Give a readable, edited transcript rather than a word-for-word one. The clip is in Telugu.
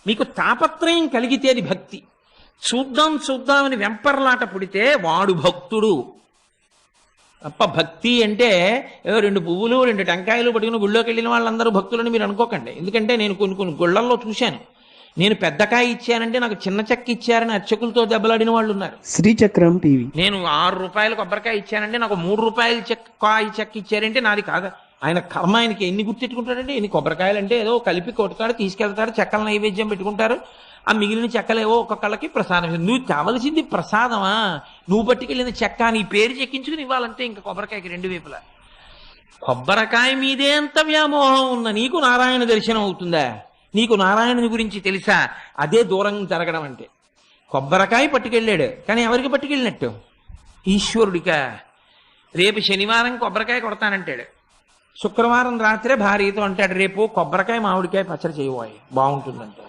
మీకు తాపత్రయం కలిగితే అది భక్తి. చూద్దాం చూద్దామని వెంపర్లాట పుడితే వాడు భక్తుడు. తప్ప భక్తి అంటే ఏదో 2 పువ్వులు 2 టెంకాయలు పట్టుకుని గుళ్ళోకి వెళ్ళిన వాళ్ళందరూ భక్తులని మీరు అనుకోకండి. ఎందుకంటే నేను కొన్ని గుళ్ళల్లో చూశాను. నేను పెద్దకాయ ఇచ్చానంటే నాకు చిన్న చెక్క ఇచ్చారని అర్చకులతో దెబ్బలాడిన వాళ్ళు ఉన్నారు. శ్రీచక్రం టీవీ. నేను 6 రూపాయలు కొబ్బరికాయ ఇచ్చానంటే నాకు 3 రూపాయలు చెక్క ఇచ్చారంటే నాది కాదు. ఆయన కర్మ, ఆయనకి ఎన్ని గుర్తెట్టుకుంటాడంటే, ఎన్ని కొబ్బరికాయలు అంటే ఏదో కలిపి కొడతాడు, తీసుకెళ్తాడు, చెక్కల నైవేద్యం పెట్టుకుంటారు. ఆ మిగిలిన చెక్కలేవో ఒక్కొక్కళ్ళకి ప్రసాదం. నువ్వు కావలసింది ప్రసాదమా? నువ్వు పట్టుకెళ్ళిన చెక్క నీ పేరు చెక్కించుకుని ఇవ్వాలంటే ఇంకా కొబ్బరికాయకి 2 వైపులా. కొబ్బరికాయ మీదే అంత వ్యామోహం ఉన్న నీకు నారాయణ దర్శనం అవుతుందా? నీకు నారాయణుని గురించి తెలుసా? అదే దూరం జరగడం అంటే. కొబ్బరికాయ పట్టుకెళ్ళాడు, కానీ ఎవరికి పట్టుకెళ్ళినట్టు? ఈశ్వరుడికా? రేపు శనివారం కొబ్బరికాయ కొడతానంటాడు, శుక్రవారం రాత్రే భార్యతో అంటాడు రేపు కొబ్బరికాయ మామిడికాయ పచ్చడి చేయబోయి బాగుంటుందంటే.